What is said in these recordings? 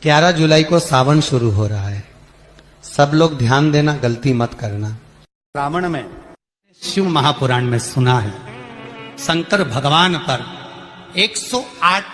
11 जुलाई को सावन शुरू हो रहा है। सब लोग ध्यान देना, गलती मत करना। रावण में शिव महापुराण में सुना है शंकर भगवान पर 108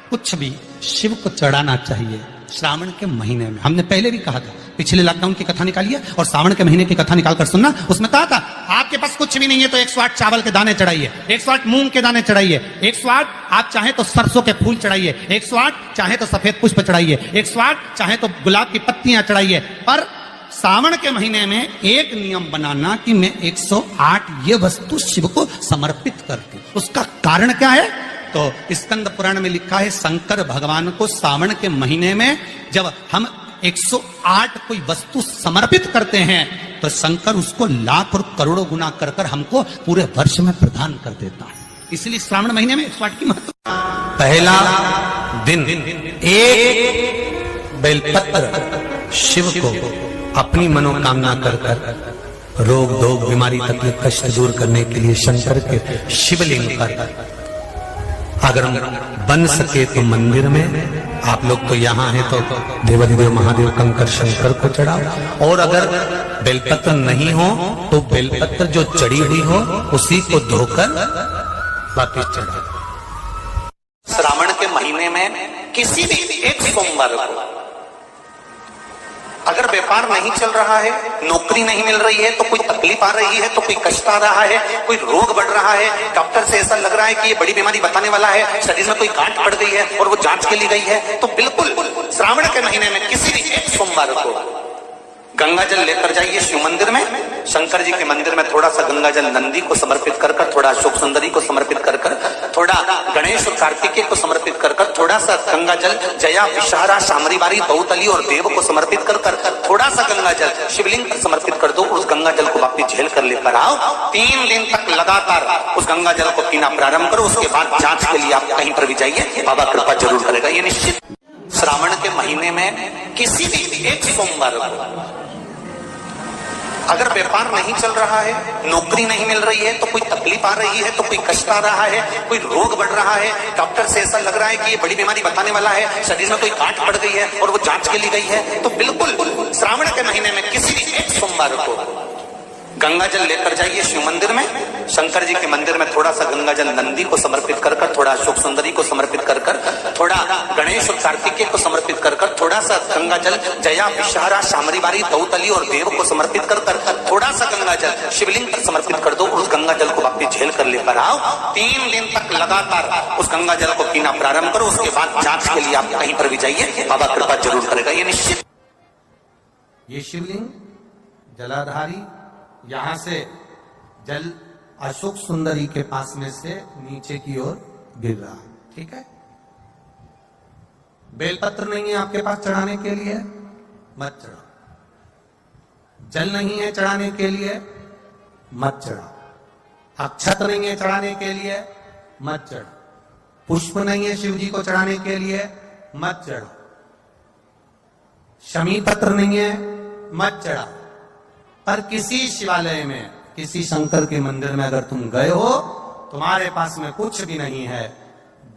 कुछ भी शिव को चढ़ाना चाहिए श्रावण के महीने में। हमने पहले भी कहा था, पिछले लॉकडाउन की कथा निकालिए और श्रावण के महीने की कथा निकालकर सुनना। उसमें कहा था आपके पास कुछ भी नहीं है तो 108 चावल के दाने चढ़ाइए, 108 मूंग के दाने चढ़ाइए, 108 आप चाहे तो सरसों के फूल चढ़ाइए, 108 चाहे तो सफेद पुष्प चढ़ाइए, 108 चाहे तो गुलाब की पत्तियां चढ़ाइए। पर सावन के महीने में एक नियम बनाना कि मैं 108 ये वस्तु शिव को समर्पित करती। उसका कारण क्या है? तो स्कंद पुराण में लिखा है शंकर भगवान को सावन के महीने में जब हम 108 कोई वस्तु समर्पित करते हैं तो शंकर उसको लाख और करोड़ों गुना कर कर हमको पूरे वर्ष में प्रदान कर देता है। इसलिए श्रावण महीने में 108 की महत्व। पहला दिन एक बेलपत्र शिव को अपनी मनोकामना कर कर रोग दोग बीमारी तकलीफ कष्ट दूर करने के लिए शंकर के शिवलिंग पर, अगर बन सके तो मंदिर में, आप लोग तो यहाँ हैं तो देवाधिदेव महादेव कंकर शंकर को चढ़ाओ, और अगर बेलपत्र नहीं हो तो बेलपत्र जो चढ़ी हुई हो उसी को धोकर वापिस चढ़ाओ। श्रावण के महीने में किसी भी एक सोमवार को अगर व्यापार नहीं चल रहा है, नौकरी नहीं मिल रही है, तो कोई तकलीफ आ रही है, तो कोई कष्ट आ रहा है, कोई रोग बढ़ रहा है, डॉक्टर से ऐसा लग रहा है कि ये बड़ी बीमारी बताने वाला है, शरीर में कोई गांठ पड़ गई है और वो जांच के लिए गई है, तो बिल्कुल श्रावण के महीने में किसी भी एक सोमवार को गंगा जल लेकर जाइए शिव मंदिर में। शंकर जी के मंदिर में थोड़ा सा गंगा जल नंदी को समर्पित कर कर, थोड़ा अशोक सुंदरी को समर्पित कर कर, थोड़ा गणेश और कार्तिकेय को समर्पित कर कर, थोड़ा सा गंगा जल जया विषहारा शामरीबारी बहुतली और देव को समर्पित कर कर, थोड़ा सा गंगा जल शिवलिंग पर समर्पित कर दो। उस गंगा जल को वापिस झेल कर लेकर आओ। 3 दिन तक लगातार उस गंगा जल को पीना प्रारंभ करो। उसके बाद जांच के लिए आप कहीं पर भी जाइए, बाबा कृपा जरूर करेगा, ये निश्चित। श्रावण के महीने में किसी भी एक सोमवार को अगर व्यापार नहीं चल रहा है, नौकरी नहीं मिल रही है, तो कोई तकलीफ आ रही है, तो कोई कष्ट आ रहा है, कोई रोग बढ़ रहा है, डॉक्टर से ऐसा लग रहा है कि ये बड़ी बीमारी बताने वाला है, शरीर में कोई गांठ पड़ गई है और वो जांच के लिए गई है, तो बिल्कुल श्रावण के महीने में किसी भी एक सोमवार को गंगा जल लेकर जाइए शिव मंदिर में। शंकर जी के मंदिर में थोड़ा सा गंगा जल नंदी को समर्पित कर कर, थोड़ा अशोक सुंदरी को समर्पित कर कर, थोड़ा गणेश और कार्तिकेय को समर्पित कर कर, थोड़ा सा गंगा जल जया विषहारा शामरीबारी बहुतली और देव को समर्पित कर कर, थोड़ा सा गंगा जल शिवलिंग पर समर्पित कर दो। उस गंगा जल को वापिस झेल कर लेकर आओ। 3 दिन तक लगातार उस गंगा जल को पीना प्रारंभ करो। उसके बाद जांच के लिए आप कहीं पर भी जाइए, बाबा कृपा जरूर करेगा, ये निश्चित। ये शिवलिंग जलाधारी यहां से जल अशोक सुंदरी के पास में से नीचे की ओर गिर रहा है, ठीक है। बेलपत्र नहीं है आपके पास चढ़ाने के लिए, मत चढ़ाओ। जल नहीं है चढ़ाने के लिए, मत चढ़ाओ। अक्षत नहीं है चढ़ाने के लिए, मत चढ़ाओ। पुष्प नहीं है शिव जी को चढ़ाने के लिए, मत चढ़ाओ। शमी पत्र नहीं है, मत चढ़ाओ। पर किसी शिवालय में, किसी शंकर के मंदिर में अगर तुम गए हो, तुम्हारे पास में कुछ भी नहीं है,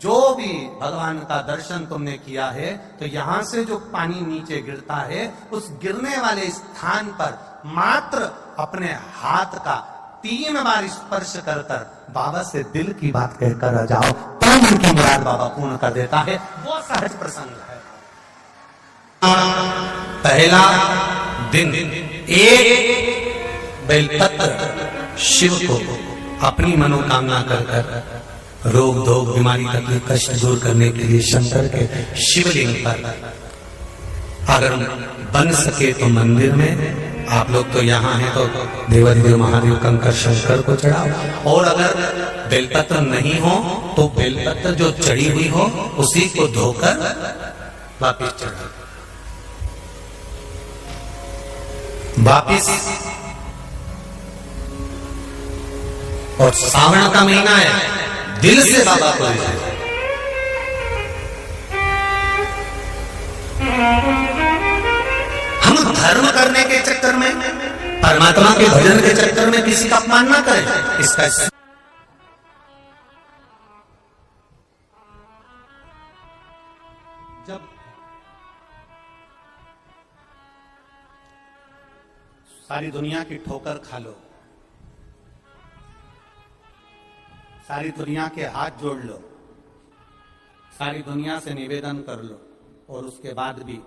जो भी भगवान का दर्शन तुमने किया है, तो यहां से जो पानी नीचे गिरता है, उस गिरने वाले स्थान पर मात्र अपने हाथ का 3 बार स्पर्श कर कर बाबा से दिल की बात कहकर आ जाओ, तो उनकी मुराद बाबा पूर्ण कर देता है। वो सहज प्रसंग है। पहला दिन एक बेलपत्र शिव को अपनी मनोकामना कर कर रोग दोग बीमारी तकलीफ कष्ट दूर करने के लिए शंकर के शिवलिंग पर, अगर बन सके तो मंदिर में, आप लोग तो यहाँ हैं तो देवाधिदेव महादेव कंकर शंकर को चढ़ाओ, और अगर बेलपत्र नहीं हो तो बेलपत्र जो चढ़ी हुई हो उसी को धोकर वापिस चढ़ाओ। वापिस। और सावन का महीना है, दिल से बाबा को हम धर्म करने के चक्कर में, परमात्मा के भजन के चक्कर में किसी का अपमान ना करें। इसका जब सारी दुनिया की ठोकर खा लो, सारी दुनिया के हाथ जोड़ लो, सारी दुनिया से निवेदन कर लो, और उसके बाद भी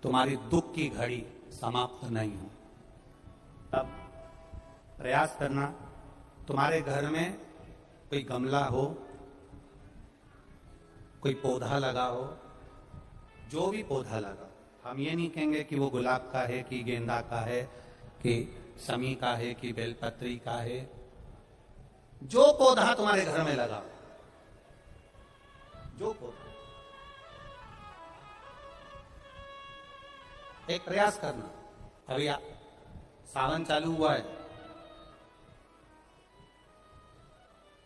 तुम्हारी दुख की घड़ी समाप्त नहीं हो, तब प्रयास करना। तुम्हारे घर में कोई गमला हो, कोई पौधा लगा हो, जो भी पौधा लगा, हम ये नहीं कहेंगे कि वो गुलाब का है, कि गेंदा का है, कि शमी का है, कि बेलपत्री का है, जो पौधा तुम्हारे घर में लगा, जो पौधा, एक प्रयास करना। अभी सावन चालू हुआ है,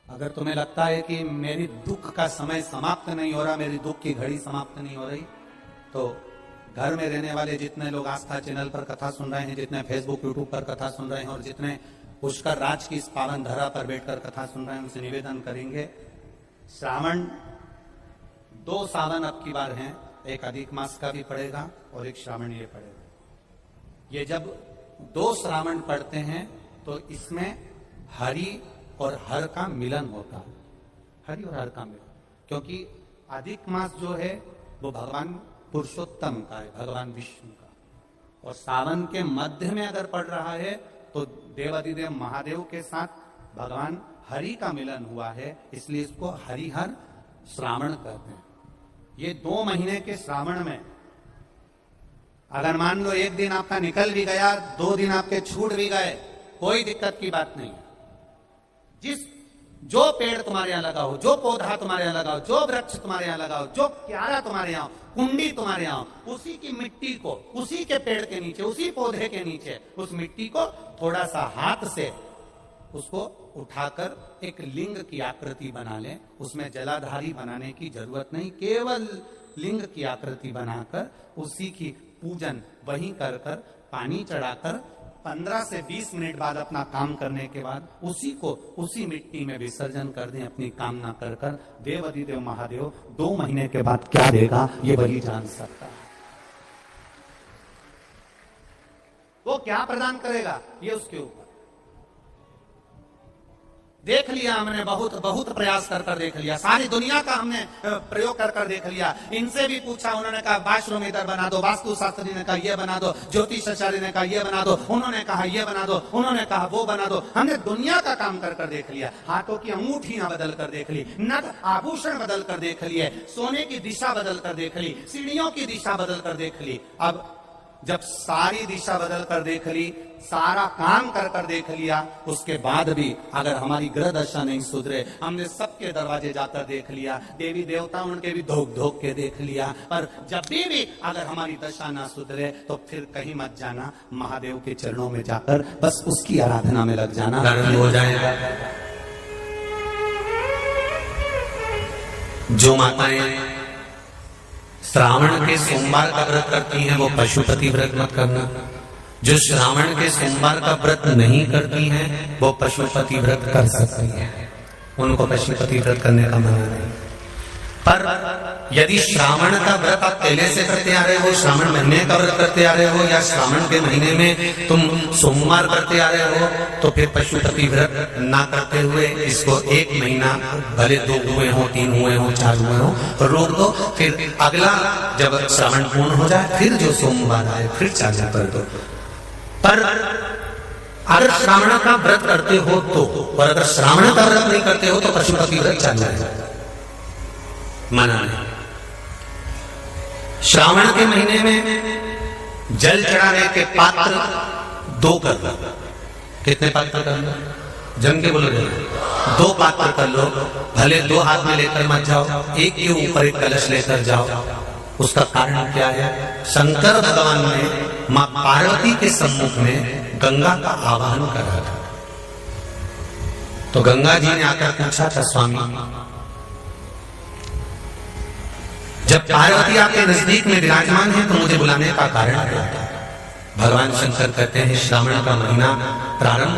अगर तुम्हें लगता है कि मेरी दुख का समय समाप्त नहीं हो रहा, मेरी दुख की घड़ी समाप्त नहीं हो रही, तो घर में रहने वाले जितने लोग आस्था चैनल पर कथा सुन रहे हैं, जितने फेसबुक यूट्यूब पर कथा सुन रहे हैं, और जितने पुष्कर राज की इस पावन धरा पर बैठकर कथा सुन रहे हैं, उनसे निवेदन करेंगे, श्रावण 2 सावन अब की बार हैं, एक अधिक मास का भी पड़ेगा और एक श्रावण ये पड़ेगा। ये जब 2 श्रावण पड़ते हैं तो इसमें हरि और हर का मिलन होता है, हरि और हर का मिलन, क्योंकि अधिक मास जो है वो भगवान पुरुषोत्तम का है, भगवान विष्णु का, और सावन के मध्य में अगर पड़ रहा है तो देवाधिदेव महादेव के साथ भगवान हरि का मिलन हुआ है, इसलिए इसको हरिहर श्रावण कहते हैं। ये 2 महीने के श्रावण में अगर मान लो एक दिन आपका निकल भी गया, 2 दिन आपके छूट भी गए, कोई दिक्कत की बात नहीं। जो पेड़ तुम्हारे यहां लगा हो, जो पौधा तुम्हारे यहां लगा हो, जो वृक्ष तुम्हारे यहां लगा हो, जो क्यारा तुम्हारे यहां, कुंडी तुम्हारे यहां, उसी की मिट्टी को, उसी के पेड़ के नीचे, उसी पौधे के नीचे, उस मिट्टी को थोड़ा सा हाथ से उसको उठाकर एक लिंग की आकृति बना ले। उसमें जलाधारी बनाने की जरूरत नहीं, केवल लिंग की आकृति बनाकर उसी की पूजन वहीं कर कर पानी चढ़ाकर 15 से 20 मिनट बाद अपना काम करने के बाद उसी को उसी मिट्टी में विसर्जन कर दें, अपनी कामना कर कर। देवाधिदेव महादेव 2 महीने के बाद क्या देगा ये वही जान सकता है। वो क्या प्रदान करेगा ये उसके ऊपर। देख लिया हमने, बहुत प्रयास कर कर देख लिया, सारी दुनिया का हमने प्रयोग कर कर देख लिया। इनसे भी पूछा, उन्होंने कहा वाशरूम इधर बना दो, वास्तु शास्त्री ने कहा ये बना दो, ज्योतिषाचार्य ने कहा ये बना दो, उन्होंने कहा ये बना दो, उन्होंने कहा वो बना दो। हमने दुनिया का काम कर कर देख लिया, हाथों की अंगूठियां बदल कर देख ली, नथ आभूषण बदल कर देख लिए, सोने की दिशा बदल कर देख ली, सीढ़ियों की दिशा बदल कर देख ली। अब जब सारी दिशा बदल कर देख ली, सारा काम कर कर देख लिया, उसके बाद भी अगर हमारी ग्रह दशा नहीं सुधरे, हमने सबके दरवाजे जाकर देख लिया, देवी देवता उनके भी धोख धोख के देख लिया, पर जब भी अगर हमारी दशा ना सुधरे तो फिर कहीं मत जाना, महादेव के चरणों में जाकर बस उसकी आराधना में लग जाना, हो जाएगा। जो माताएं श्रावण के सोमवार का व्रत करती हैं वो पशुपति व्रत मत करना। जो श्रावण के सोमवार का व्रत नहीं करती हैं वो पशुपति व्रत कर सकती हैं, उनको पशुपति व्रत करने का मना नहीं। पर यदि श्रावण का व्रत आप पहले से करते आ रहे हो, श्रावण महीने का व्रत करते आ रहे हो, या श्रावण के महीने में तुम सोमवार करते आ रहे हो, तो फिर पशुपति व्रत ना करते हुए इसको 1 महीना, भले 2 हुए हो, 3 हुए हो, 4 हुए हो, तो रोक दो। फिर अगला जब श्रावण पूर्ण हो जाए फिर जो सोमवार आए फिर चालू कर दो। पर अगर श्रावण का व्रत करते हो तो, और अगर श्रावण का व्रत नहीं करते हो तो पशुपति व्रत चालू है, मना नहीं। श्रावण के महीने में जल चढ़ाने के पात्र 2 कर लो। कितने पात्र कर लो? जम के बोलो, 2 पात्र कर लो। भले 2 हाथ में लेकर मत जाओ, एक के ऊपर एक कलश लेकर जाओ। उसका कारण क्या है? शंकर भगवान ने मां पार्वती के सम्मुख में गंगा का आवाहन करा था, तो गंगा जी ने आकर पूछा था, स्वामी जब पार्वती आपके नजदीक में विराजमान है तो मुझे बुलाने का कारण क्या है? भगवान शंकर कहते हैं श्रावण का महीना प्रारंभ